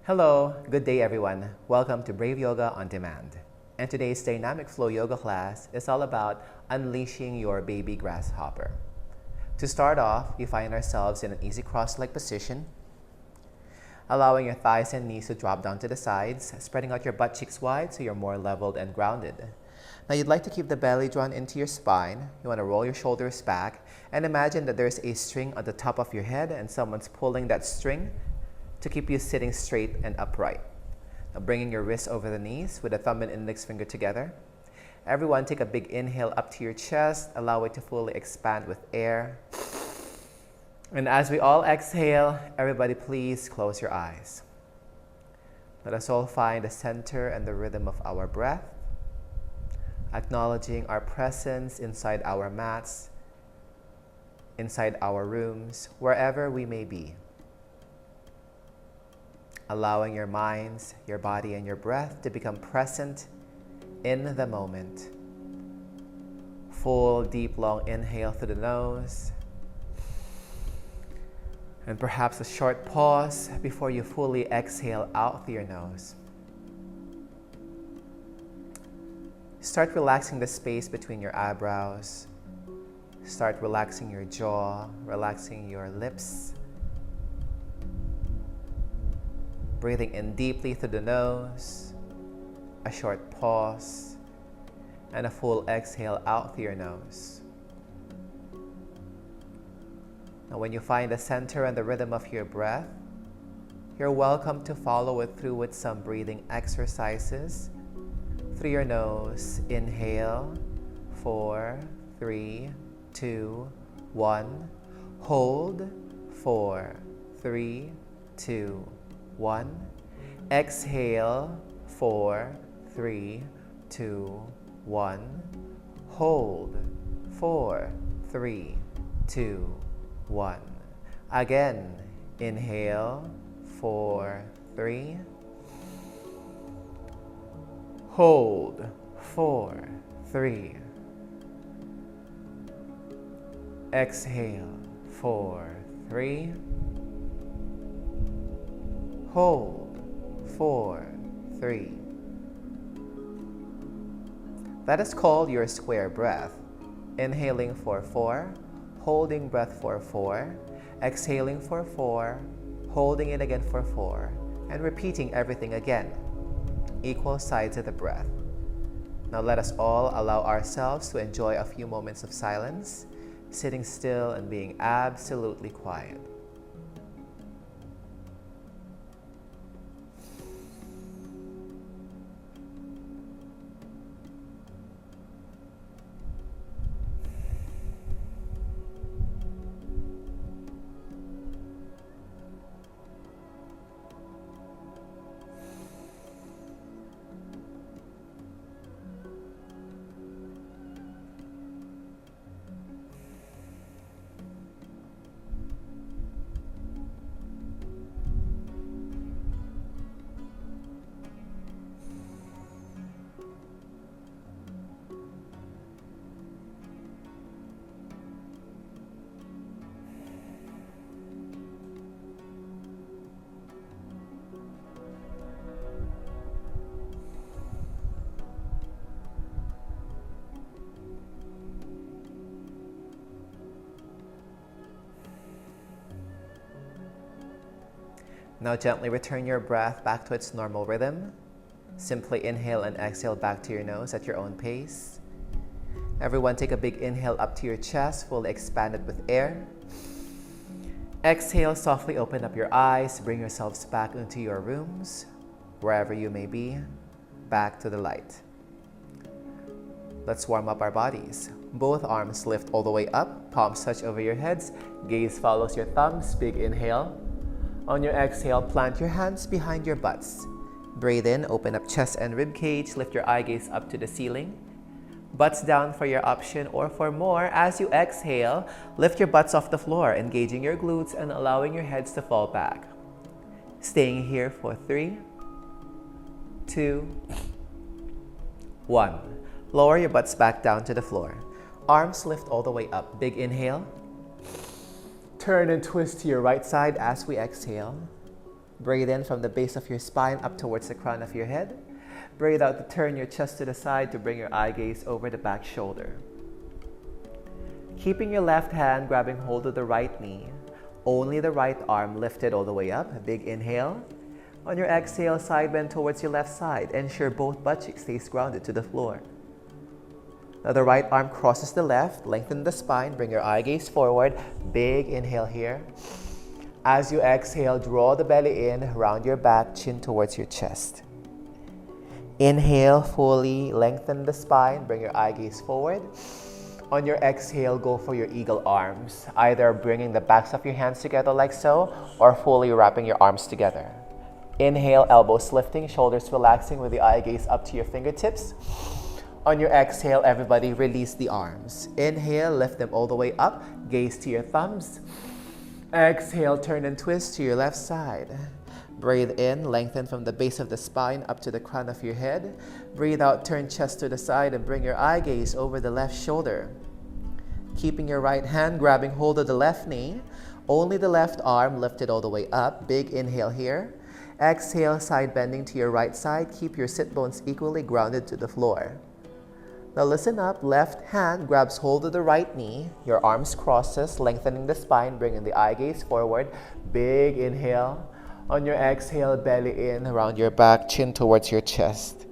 Hello, good day everyone. Welcome to Brave Yoga on Demand. And today's Dynamic Flow Yoga class is all about unleashing your baby grasshopper. To start off, we find ourselves in an easy cross-leg position, allowing your thighs and knees to drop down to the sides, spreading out your butt cheeks wide so you're more leveled and grounded. Now you'd like to keep the belly drawn into your spine. You want to roll your shoulders back and imagine that there's a string on the top of your head and someone's pulling that string to keep you sitting straight and upright. Now bringing your wrists over the knees with the thumb and index finger together. Everyone take a big inhale up to your chest. Allow it to fully expand with air. And as we all exhale, everybody please close your eyes. Let us all find the center and the rhythm of our breath, acknowledging our presence inside our mats, inside our rooms, wherever we may be. Allowing your minds, your body, and your breath to become present in the moment. Full, deep, long inhale through the nose. And perhaps a short pause before you fully exhale out through your nose. Start relaxing the space between your eyebrows. Start relaxing your jaw, relaxing your lips. Breathing in deeply through the nose, a short pause, and a full exhale out through your nose. Now when you find the center and the rhythm of your breath, you're welcome to follow it through with some breathing exercises. Through your nose, inhale, 4, 3, 2, 1. Hold, 4, 3, 2, 1. Exhale, 4, 3, 2, 1. Hold, 4, 3, 2, 1. Again, inhale, 4, 3. Hold, 4, 3. Exhale, 4, 3. Hold, 4, 3. That is called your square breath. Inhaling for 4, holding breath for 4, exhaling for 4, holding it again for 4, and repeating everything again. Equal sides of the breath. Now let us all allow ourselves to enjoy a few moments of silence, sitting still and being absolutely quiet. Now gently return your breath back to its normal rhythm. Simply inhale and exhale back to your nose at your own pace. Everyone take a big inhale up to your chest, fully expanded with air. Exhale, softly open up your eyes, bring yourselves back into your rooms, wherever you may be, back to the light. Let's warm up our bodies. Both arms lift all the way up, palms touch over your heads, gaze follows your thumbs, big inhale. On your exhale, plant your hands behind your butts. Breathe in, open up chest and rib cage, lift your eye gaze up to the ceiling. Butts down for your option or for more. As you exhale, lift your butts off the floor, engaging your glutes and allowing your heads to fall back. Staying here for 3, 2, 1. Lower your butts back down to the floor. Arms lift all the way up. Big inhale. Turn and twist to your right side as we exhale. Breathe in from the base of your spine up towards the crown of your head. Breathe out to turn your chest to the side to bring your eye gaze over the back shoulder. Keeping your left hand grabbing hold of the right knee, only the right arm lifted all the way up. A big inhale. On your exhale, side bend towards your left side. Ensure both butt cheeks stays grounded to the floor. Now the right arm crosses the left, lengthen the spine, bring your eye gaze forward. Big inhale here. As you exhale, draw the belly in, round your back, chin towards your chest. Inhale, fully lengthen the spine, bring your eye gaze forward. On your exhale, go for your eagle arms, either bringing the backs of your hands together like so, or fully wrapping your arms together. Inhale, elbows lifting, shoulders relaxing with the eye gaze up to your fingertips. On your exhale, everybody release the arms. Inhale, lift them all the way up, gaze to your thumbs. Exhale, turn and twist to your left side. Breathe in, lengthen from the base of the spine up to the crown of your head. Breathe out, turn chest to the side and bring your eye gaze over the left shoulder. Keeping your right hand grabbing hold of the left knee, only the left arm lifted all the way up. Big inhale here. Exhale, side bending to your right side. Keep your sit bones equally grounded to the floor. Now listen up, left hand grabs hold of the right knee. Your arms crosses, lengthening the spine, bringing the eye gaze forward. Big inhale. On your exhale, belly in, around your back, chin towards your chest.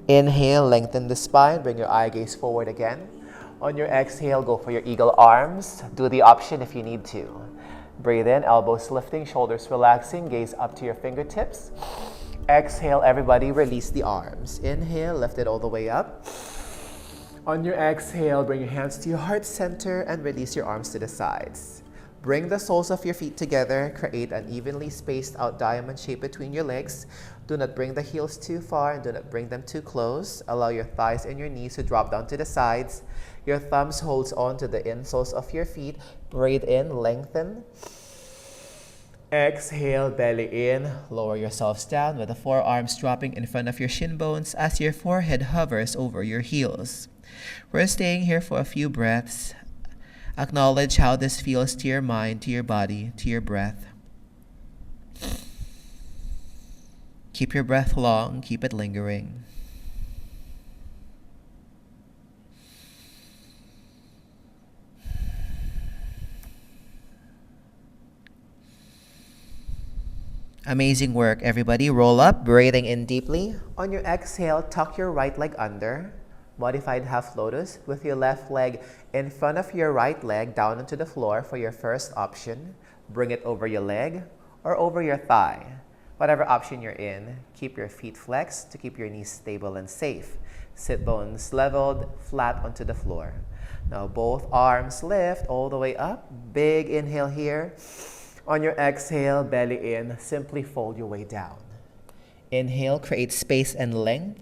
Inhale, lengthen the spine, bring your eye gaze forward again. On your exhale, go for your eagle arms. Do the option if you need to. Breathe in, elbows lifting, shoulders relaxing, gaze up to your fingertips. Exhale, everybody, release the arms. Inhale, lift it all the way up. On your exhale, bring your hands to your heart center and release your arms to the sides. Bring the soles of your feet together, create an evenly spaced out diamond shape between your legs. Do not bring the heels too far and do not bring them too close. Allow your thighs and your knees to drop down to the sides. Your thumbs holds on to the insoles of your feet. Breathe in, lengthen. Exhale, belly in. Lower yourselves down with the forearms dropping in front of your shin bones as your forehead hovers over your heels. We're staying here for a few breaths. Acknowledge how this feels to your mind, to your body, to your breath. Keep your breath long, keep it lingering. Amazing work, everybody. Roll up, breathing in deeply. On your exhale, tuck your right leg under. Modified half lotus with your left leg in front of your right leg down onto the floor for your first option. Bring it over your leg or over your thigh. Whatever option you're in, keep your feet flexed to keep your knees stable and safe. Sit bones leveled, flat onto the floor. Now both arms lift all the way up. Big inhale here. On your exhale, belly in, simply fold your way down. Inhale, create space and length.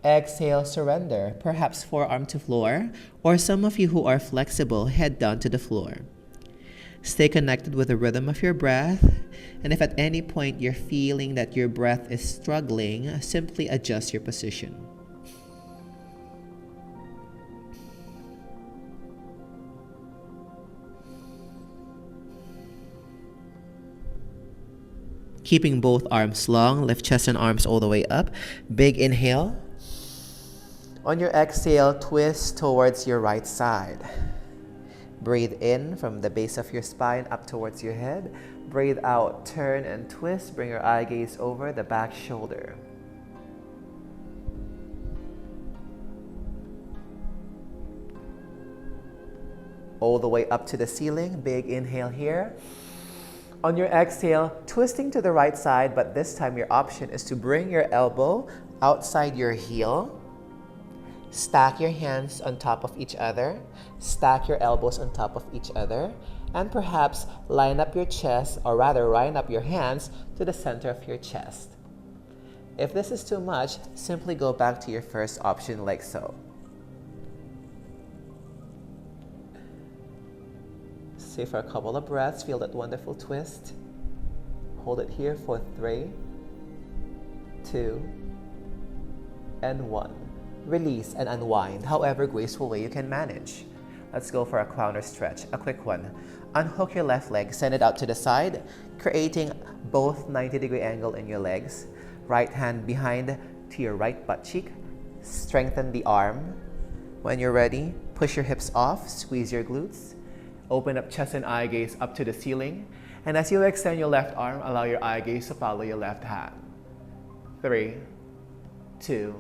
Exhale, surrender, perhaps forearm to floor, or some of you who are flexible, head down to the floor. Stay connected with the rhythm of your breath, and if at any point you're feeling that your breath is struggling, simply adjust your position. Keeping both arms long, lift chest and arms all the way up. Big inhale. On your exhale, twist towards your right side. Breathe in from the base of your spine up towards your head. Breathe out, turn and twist. Bring your eye gaze over the back shoulder. All the way up to the ceiling. Big inhale here. On your exhale, twisting to the right side, but this time your option is to bring your elbow outside your heel. Stack your hands on top of each other. Stack your elbows on top of each other. And perhaps line up your chest, or rather line up your hands to the center of your chest. If this is too much, simply go back to your first option like so. Stay for a couple of breaths. Feel that wonderful twist. Hold it here for 3, 2, and 1. Release and unwind, however graceful way you can manage. let's go for a counter stretch, a quick one. Unhook your left leg, send it out to the side, creating both 90-degree angle in your legs. Right hand behind to your right butt cheek. Strengthen the arm. When you're ready, push your hips off, squeeze your glutes. Open up chest and eye gaze up to the ceiling. And as you extend your left arm, allow your eye gaze to follow your left hand. 3, 2,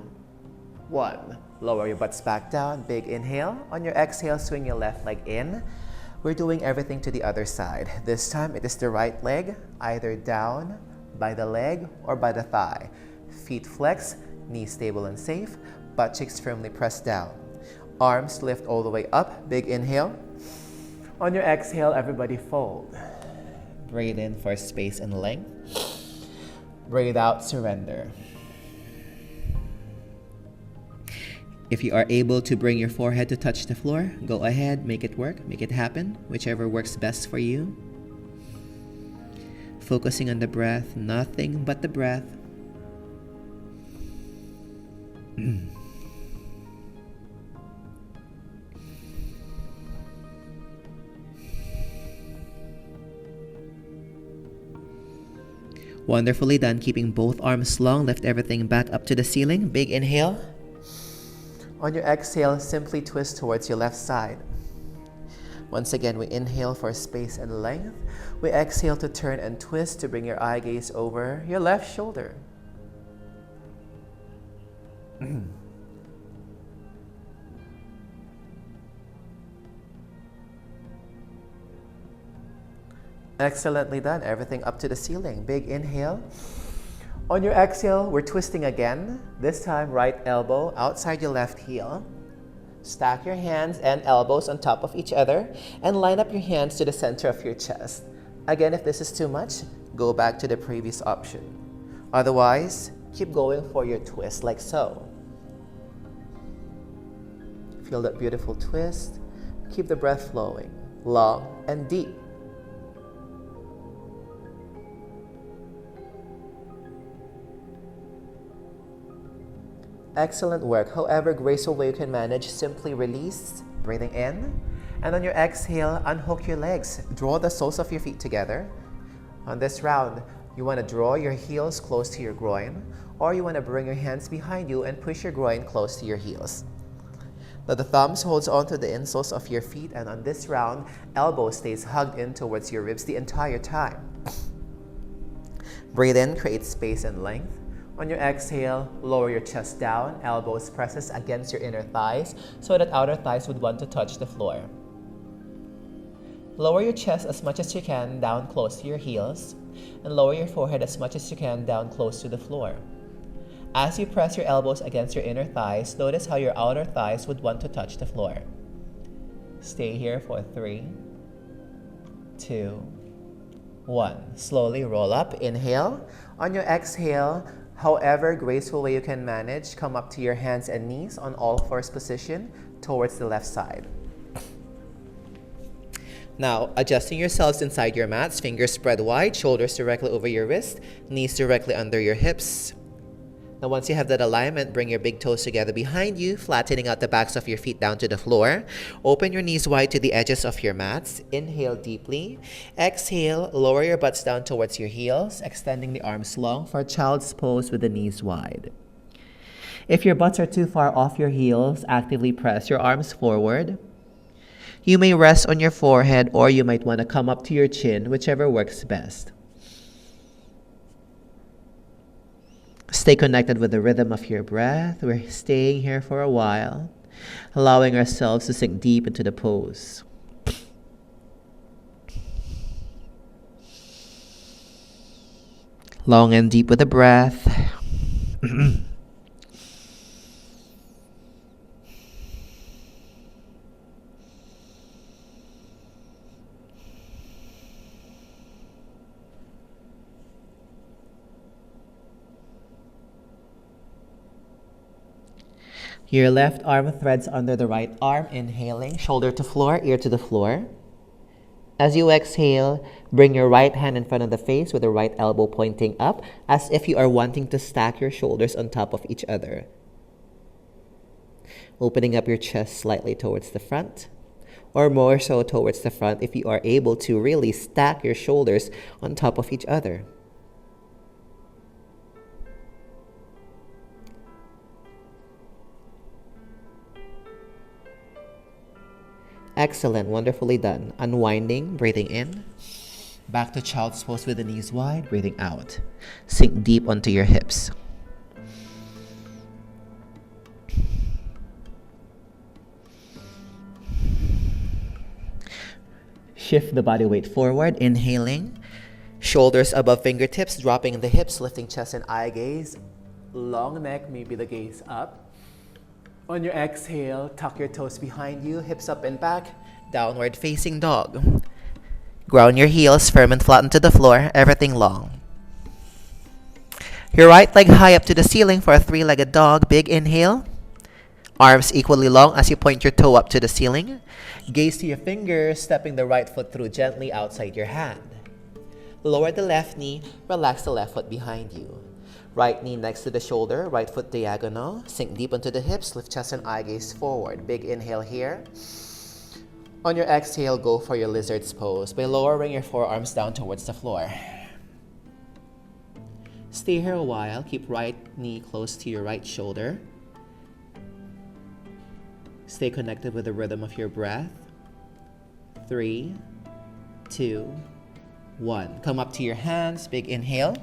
1. Lower your butts back down. Big inhale. On your exhale, swing your left leg in. We're doing everything to the other side. This time, it is the right leg, either down by the leg or by the thigh. Feet flex, knees stable and safe, butt cheeks firmly pressed down. Arms lift all the way up. Big inhale. On your exhale, everybody fold. Breathe in for space and length. Breathe out, surrender. If you are able to bring your forehead to touch the floor, go ahead, make it work, make it happen, whichever works best for you. Focusing on the breath, nothing but the breath. Wonderfully done, keeping both arms long, lift everything back up to the ceiling. Big inhale. On your exhale, simply twist towards your left side. Once again, we inhale for space and length. We exhale to turn and twist to bring your eye gaze over your left shoulder. Excellently done. Everything up to the ceiling. Big inhale. On your exhale, we're twisting again. This time, right elbow outside your left heel. Stack your hands and elbows on top of each other and line up your hands to the center of your chest. Again, if this is too much, go back to the previous option. Otherwise, keep going for your twist like so. Feel that beautiful twist. Keep the breath flowing, long and deep. Excellent work. However graceful way you can manage, simply release, breathing in. And on your exhale, unhook your legs. Draw the soles of your feet together. On this round, you want to draw your heels close to your groin, or you want to bring your hands behind you and push your groin close to your heels. Now the thumbs holds onto the insoles of your feet, and on this round, elbow stays hugged in towards your ribs the entire time. Breathe in, create space and length. On your exhale, lower your chest down, elbows presses against your inner thighs so that outer thighs would want to touch the floor. Lower your chest as much as you can down close to your heels, and lower your forehead as much as you can down close to the floor. As you press your elbows against your inner thighs, notice how your outer thighs would want to touch the floor. Stay here for 3, 2, 1. Slowly roll up, inhale. On your exhale, however graceful way you can manage, come up to your hands and knees on all fours position towards the left side. Now, adjusting yourselves inside your mats, fingers spread wide, shoulders directly over your wrist, knees directly under your hips. Now, once you have that alignment, bring your big toes together behind you, flattening out the backs of your feet down to the floor. Open your knees wide to the edges of your mats. Inhale deeply. Exhale, lower your butts down towards your heels, extending the arms long for a child's pose with the knees wide. If your butts are too far off your heels, actively press your arms forward. You may rest on your forehead, or you might want to come up to your chin, whichever works best. Stay connected with the rhythm of your breath. We're staying here for a while, allowing ourselves to sink deep into the pose. Long and deep with the breath. Your left arm threads under the right arm, inhaling, shoulder to floor, ear to the floor. As you exhale, bring your right hand in front of the face with the right elbow pointing up, as if you are wanting to stack your shoulders on top of each other. Opening up your chest slightly towards the front. or more so towards the front if you are able to really stack your shoulders on top of each other. Excellent, wonderfully done. Unwinding, breathing in. Back to child's pose with the knees wide, breathing out. Sink deep onto your hips. Shift the body weight forward, inhaling. Shoulders above fingertips, dropping the hips, lifting chest and eye gaze. Long neck, maybe the gaze up. On your exhale, tuck your toes behind you, hips up and back, downward facing dog. Ground your heels firm and flatten to the floor, everything long. Your right leg high up to the ceiling for a three-legged dog. Big inhale. Arms equally long as you point your toe up to the ceiling. Gaze to your fingers, stepping the right foot through gently outside your hand. Lower the left knee, relax the left foot behind you. Right knee next to the shoulder, right foot diagonal. Sink deep into the hips, lift chest and eye gaze forward. Big inhale here. On your exhale, go for your lizard's pose by lowering your forearms down towards the floor. Stay here a while. Keep right knee close to your right shoulder. Stay connected with the rhythm of your breath. 3, 2, 1. Come up to your hands. Big inhale.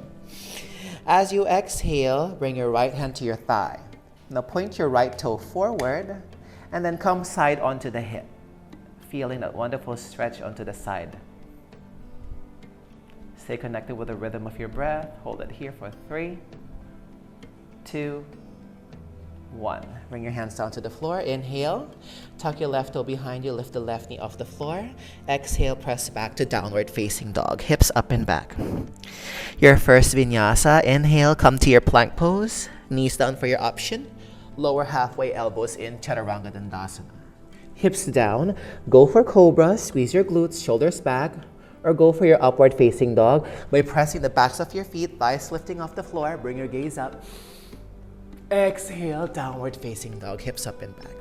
As you exhale, bring your right hand to your thigh. Now point your right toe forward and then come side onto the hip. Feeling that wonderful stretch onto the side. Stay connected with the rhythm of your breath. Hold it here for 3, 2, 1. Bring your hands down to the floor. Inhale. Tuck your left toe behind you. Lift the left knee off the floor. Exhale, press back to downward facing dog. Hips up and back. Your first vinyasa. Inhale, come to your plank pose. Knees down for your option. Lower halfway, elbows in, Chaturanga Dandasana. Hips down. Go for cobra. Squeeze your glutes, shoulders back. Or go for your upward facing dog by pressing the backs of your feet, thighs lifting off the floor. Bring your gaze up. Exhale, downward facing dog, hips up and back.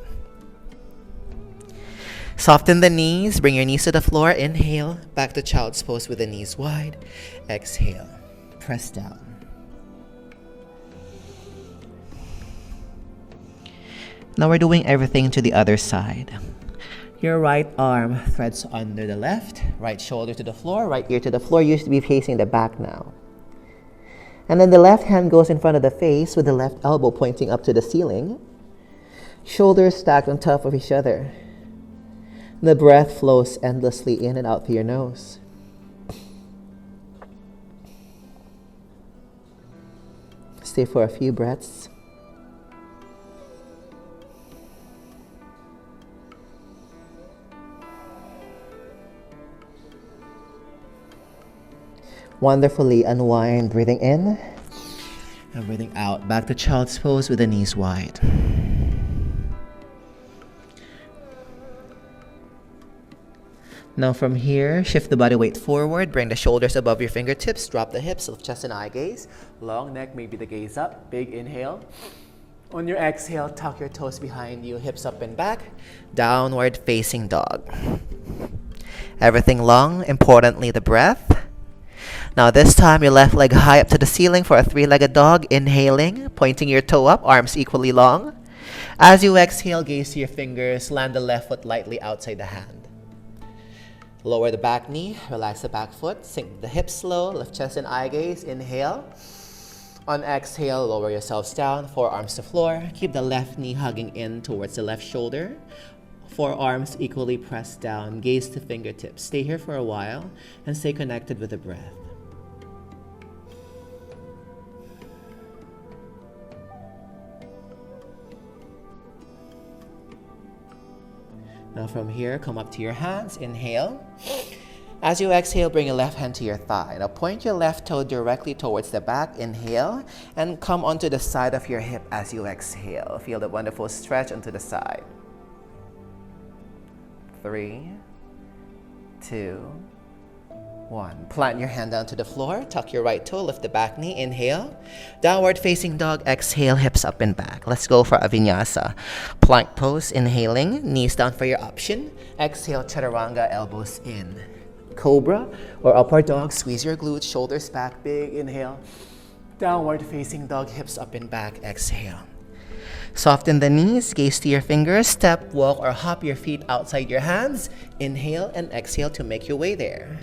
Soften the knees, bring your knees to the floor. Inhale, back to child's pose with the knees wide. Exhale, press down. Now we're doing everything to the other side. Your right arm threads under the left, right shoulder to the floor, right ear to the floor. Used to be facing the back now. And then the left hand goes in front of the face with the left elbow pointing up to the ceiling. Shoulders stacked on top of each other. The breath flows endlessly in and out through your nose. Stay for a few breaths. Wonderfully unwind, breathing in and breathing out. Back to child's pose with the knees wide. Now from here, shift the body weight forward, bring the shoulders above your fingertips, drop the hips, lift chest and eye gaze. Long neck, maybe the gaze up. Big inhale. On your exhale, tuck your toes behind you, hips up and back. Downward facing dog. Everything long, importantly the breath. Now this time, your left leg high up to the ceiling for a three-legged dog. Inhaling, pointing your toe up, arms equally long. As you exhale, gaze to your fingers, land the left foot lightly outside the hand. Lower the back knee, relax the back foot, sink the hips slow, lift chest and eye gaze. Inhale. On exhale, lower yourselves down, forearms to floor. Keep the left knee hugging in towards the left shoulder. Forearms equally pressed down, gaze to fingertips. Stay here for a while and stay connected with the breath. Now from here, come up to your hands. Inhale. As you exhale, bring your left hand to your thigh. Now point your left toe directly towards the back. Inhale. And come onto the side of your hip as you exhale. Feel the wonderful stretch onto the side. 3, 2, 1. Plant your hand down to the floor. Tuck your right toe. Lift the back knee. Inhale. Downward facing dog. Exhale. Hips up and back. Let's go for a vinyasa. Plank pose. Inhaling. Knees down for your option. Exhale. Chaturanga. Elbows in. Cobra or upward dog. Squeeze your glutes. Shoulders back. Big inhale. Downward facing dog. Hips up and back. Exhale. Soften the knees, gaze to your fingers, step, walk, or hop your feet outside your hands. Inhale and exhale to make your way there.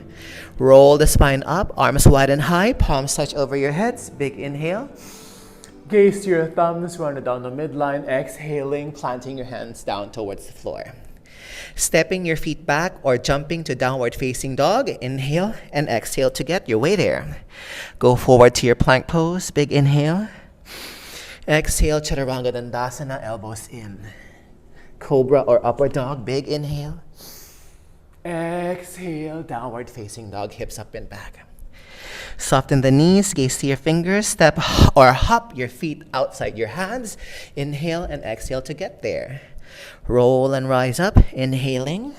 Roll the spine up, arms wide and high, palms touch over your heads. Big inhale. Gaze to your thumbs, run it down the midline. Exhaling, planting your hands down towards the floor. Stepping your feet back or jumping to downward facing dog. Inhale and exhale to get your way there. Go forward to your plank pose. Big inhale. Exhale, Chaturanga Dandasana, elbows in. Cobra or upward dog, big inhale. Exhale, downward facing dog, hips up and back. Soften the knees, gaze to your fingers, step or hop your feet outside your hands. Inhale and exhale to get there. Roll and rise up, inhaling.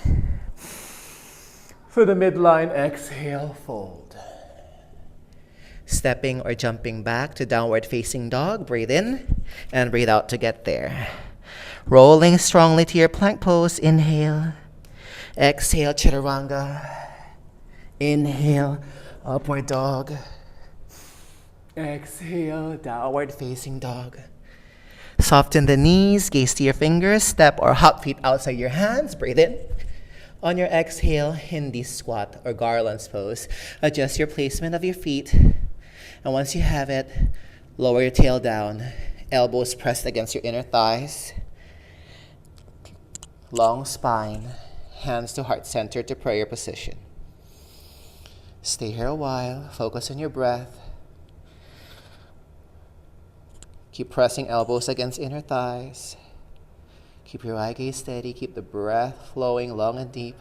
For the midline, exhale, fold. Stepping or jumping back to downward facing dog. Breathe in and breathe out to get there. Rolling strongly to your plank pose. Inhale. Exhale, Chaturanga. Inhale, upward dog. Exhale, downward facing dog. Soften the knees, gaze to your fingers, step or hop feet outside your hands. Breathe in. On your exhale, Hindi squat or garlands pose. Adjust your placement of your feet. And once you have it, lower your tail down, elbows pressed against your inner thighs. Long spine, hands to heart center to prayer position. Stay here a while, focus on your breath. Keep pressing elbows against inner thighs. Keep your eye gaze steady, keep the breath flowing long and deep.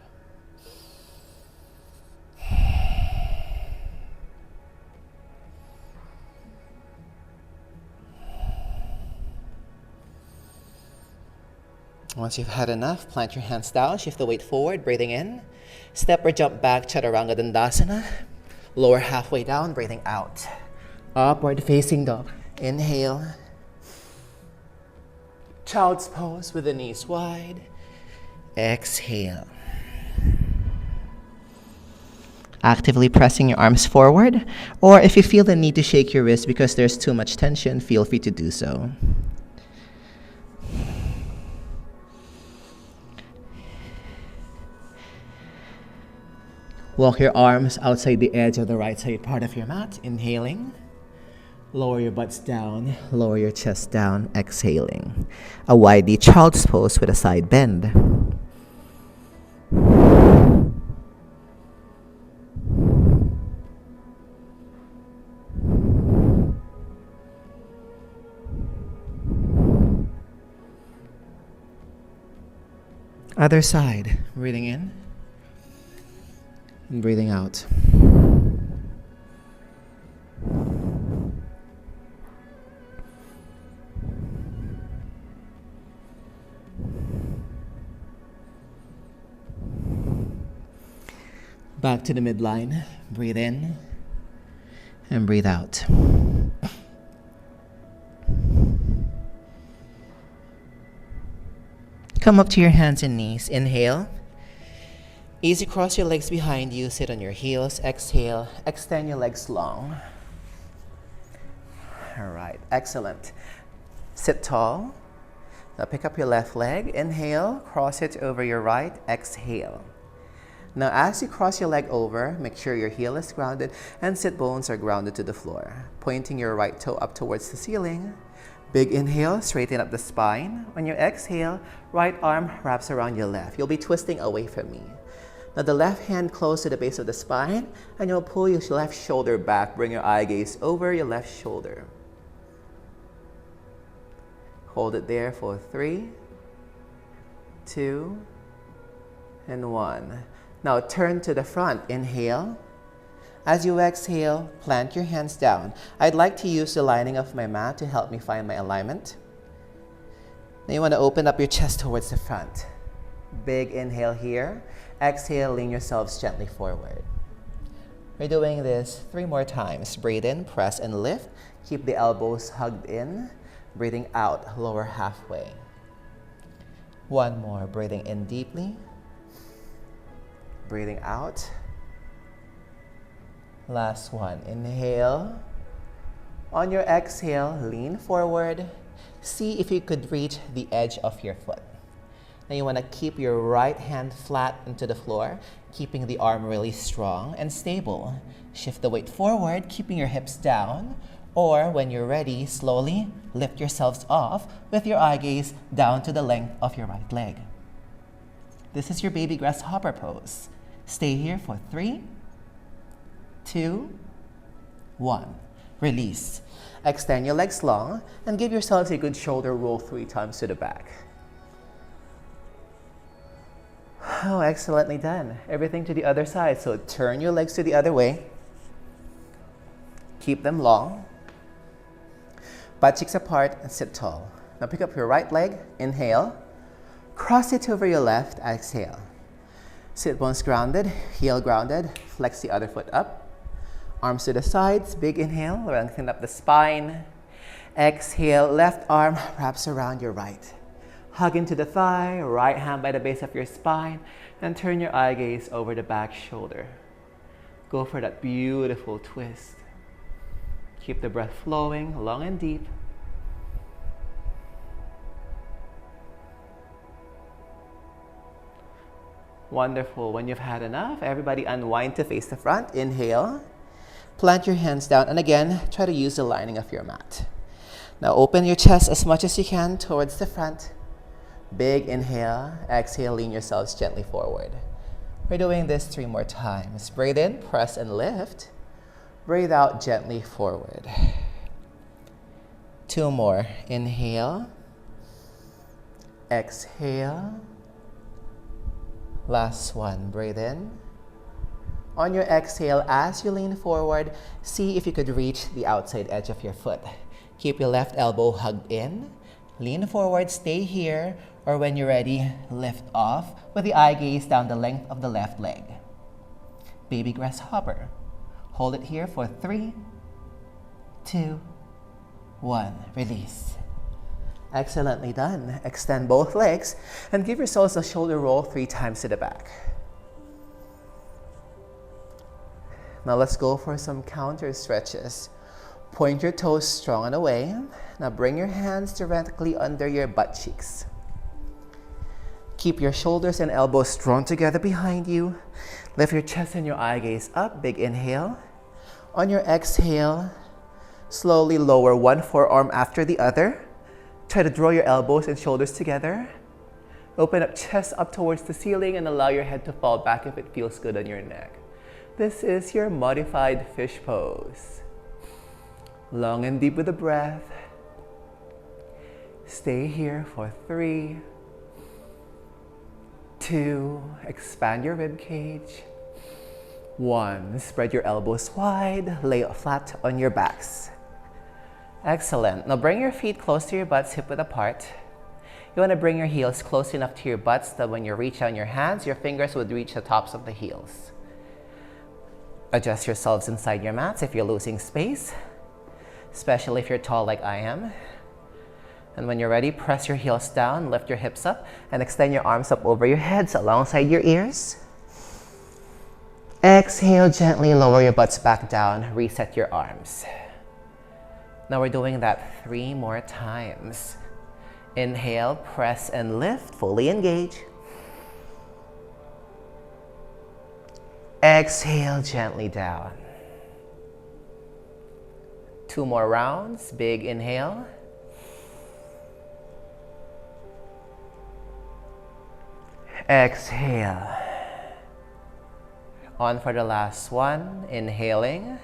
Once you've had enough, plant your hands down, shift the weight forward, breathing in. Step or jump back, Chaturanga Dandasana. Lower halfway down, breathing out. Upward facing dog. Inhale. Child's pose with the knees wide. Exhale. Actively pressing your arms forward, or if you feel the need to shake your wrist because there's too much tension, feel free to do so. Walk your arms outside the edge of the right side part of your mat. Inhaling. Lower your butts down. Lower your chest down. Exhaling. A wide child's pose with a side bend. Other side. Breathing in. And breathing out. Back to the midline. Breathe in and breathe out. Come up to your hands and knees. Inhale. Easy cross your legs behind you. Sit on your heels. Exhale. Extend your legs long. All right. Excellent. Sit tall. Now pick up your left leg. Inhale. Cross it over your right. Exhale. Now as you cross your leg over, make sure your heel is grounded and sit bones are grounded to the floor. Pointing your right toe up towards the ceiling. Big inhale, straighten up the spine. On your exhale, right arm wraps around your left. You'll be twisting away from me. Now the left hand close to the base of the spine, and you'll pull your left shoulder back. Bring your eye gaze over your left shoulder. Hold it there for 3, 2, and 1. Now turn to the front. Inhale. As you exhale, plant your hands down. I'd like to use the lining of my mat to help me find my alignment. Now you want to open up your chest towards the front. Big inhale here. Exhale, lean yourselves gently forward. We're doing this 3 more times. Breathe in, press and lift. Keep the elbows hugged in. Breathing out, lower halfway. 1 more, breathing in deeply. Breathing out. Last one, inhale. On your exhale, lean forward. See if you could reach the edge of your foot. Now you want to keep your right hand flat into the floor, keeping the arm really strong and stable. Shift the weight forward, keeping your hips down, or when you're ready, slowly lift yourselves off with your eye gaze down to the length of your right leg. This is your baby grasshopper pose. Stay here for 3, 2, 1. Release. Extend your legs long and give yourselves a good shoulder roll 3 times to the back. Oh, excellently done. Everything to the other side. So turn your legs to the other way. Keep them long. Butt cheeks apart and sit tall. Now pick up your right leg. Inhale. Cross it over your left. Exhale. Sit bones grounded. Heel grounded. Flex the other foot up. Arms to the sides. Big inhale. Lengthen up the spine. Exhale. Left arm wraps around your right. Hug into the thigh, right hand by the base of your spine, and turn your eye gaze over the back shoulder. Go for that beautiful twist. Keep the breath flowing, long and deep. Wonderful. When you've had enough, everybody unwind to face the front. Inhale. Plant your hands down, and again, try to use the lining of your mat. Now open your chest as much as you can towards the front. Big inhale, exhale, lean yourselves gently forward. We're doing this 3 more times. Breathe in, press and lift. Breathe out gently forward. 2 more. Inhale. Exhale. Last one. Breathe in. On your exhale, as you lean forward, see if you could reach the outside edge of your foot. Keep your left elbow hugged in. Lean forward, stay here, or when you're ready, lift off with the eye gaze down the length of the left leg. Baby grasshopper. Hold it here for 3, 2, 1. Release. Excellently done. Extend both legs and give yourselves a shoulder roll 3 times to the back. Now let's go for some counter stretches. Point your toes strong and away. Now bring your hands directly under your butt cheeks. Keep your shoulders and elbows drawn together behind you. Lift your chest and your eye gaze up. Big inhale. On your exhale, slowly lower one forearm after the other. Try to draw your elbows and shoulders together. Open up chest up towards the ceiling and allow your head to fall back if it feels good on your neck. This is your modified fish pose. Long and deep with the breath. Stay here for 3, 2, expand your rib cage. 1, spread your elbows wide, lay flat on your backs. Excellent. Now bring your feet close to your butts, hip width apart. You want to bring your heels close enough to your butts that when you reach out your hands, your fingers would reach the tops of the heels. Adjust yourselves inside your mats if you're losing space, especially if you're tall like I am. And when you're ready, press your heels down, lift your hips up, and extend your arms up over your heads alongside your ears. Exhale, gently lower your butts back down, reset your arms. Now we're doing that 3 more times. Inhale, press and lift, fully engage. Exhale, gently down. 2 more rounds, big inhale. Exhale. On for the last one, inhaling.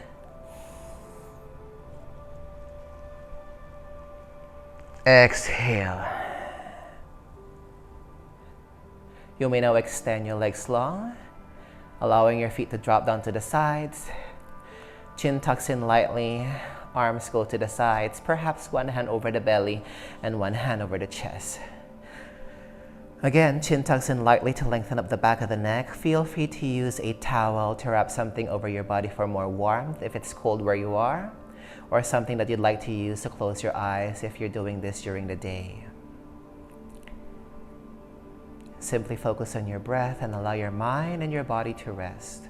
Exhale. You may now extend your legs long, allowing your feet to drop down to the sides. Chin tucks in lightly, arms go to the sides, perhaps one hand over the belly and one hand over the chest. Again, chin tucks in lightly to lengthen up the back of the neck. Feel free to use a towel to wrap something over your body for more warmth if it's cold where you are, or something that you'd like to use to close your eyes if you're doing this during the day. Simply focus on your breath and allow your mind and your body to rest.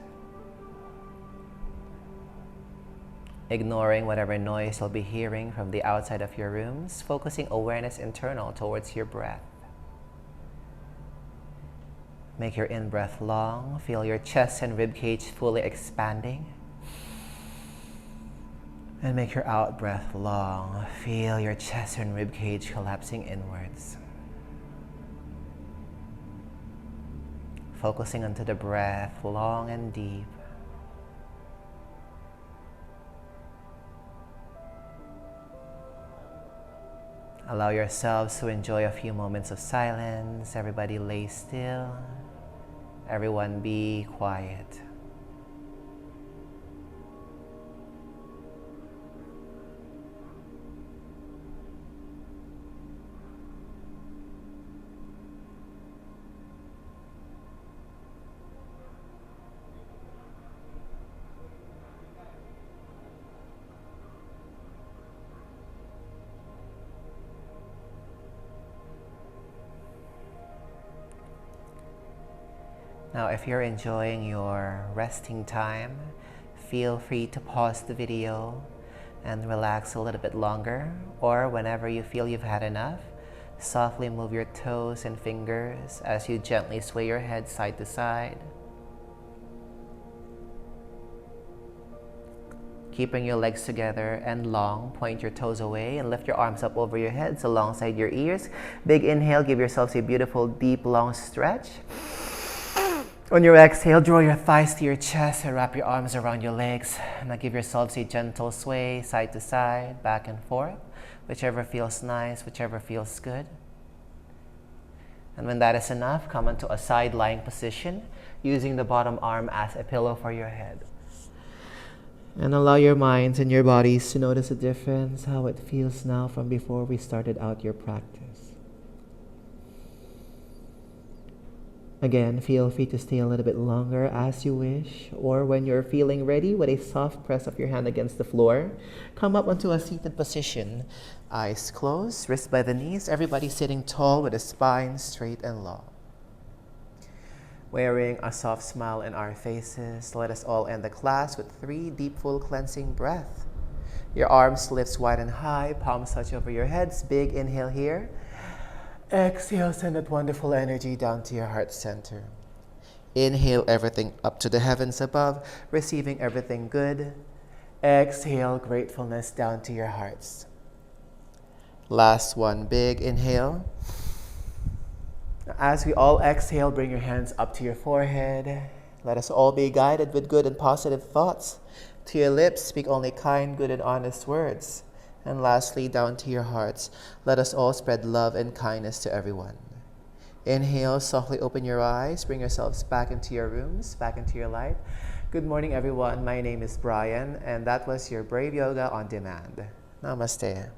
Ignoring whatever noise you'll be hearing from the outside of your rooms, focusing awareness internal towards your breath. Make your in-breath long. Feel your chest and ribcage fully expanding. And make your out-breath long. Feel your chest and ribcage collapsing inwards. Focusing onto the breath, long and deep. Allow yourselves to enjoy a few moments of silence. Everybody lay still. Everyone be quiet. Now, if you're enjoying your resting time, feel free to pause the video and relax a little bit longer, or whenever you feel you've had enough, softly move your toes and fingers as you gently sway your head side to side. Keeping your legs together and long, point your toes away and lift your arms up over your heads alongside your ears. Big inhale, give yourselves a beautiful, deep, long stretch. On your exhale, draw your thighs to your chest and wrap your arms around your legs. Now give yourselves a gentle sway side to side, back and forth, whichever feels nice, whichever feels good. And when that is enough, come into a side lying position, using the bottom arm as a pillow for your head. And allow your minds and your bodies to notice the difference, how it feels now from before we started out your practice. Again, feel free to stay a little bit longer as you wish, or when you're feeling ready, with a soft press of your hand against the floor, come up onto a seated position. Eyes closed, wrists by the knees, everybody sitting tall with the spine straight and long. Wearing a soft smile in our faces, let us all end the class with 3 deep, full cleansing breaths. Your arms lift wide and high, palms touch over your heads. Big inhale here. Exhale, send that wonderful energy down to your heart center. Inhale everything up to the heavens above, receiving everything good. Exhale, gratefulness down to your hearts. Last one, big inhale. As we all exhale, bring your hands up to your forehead. Let us all be guided with good and positive thoughts. To your lips, speak only kind, good, and honest words. And lastly, down to your hearts, let us all spread love and kindness to everyone. Inhale, softly open your eyes, bring yourselves back into your rooms, back into your light. Good morning, everyone. My name is Brian, and that was your Brave Yoga on Demand. Namaste.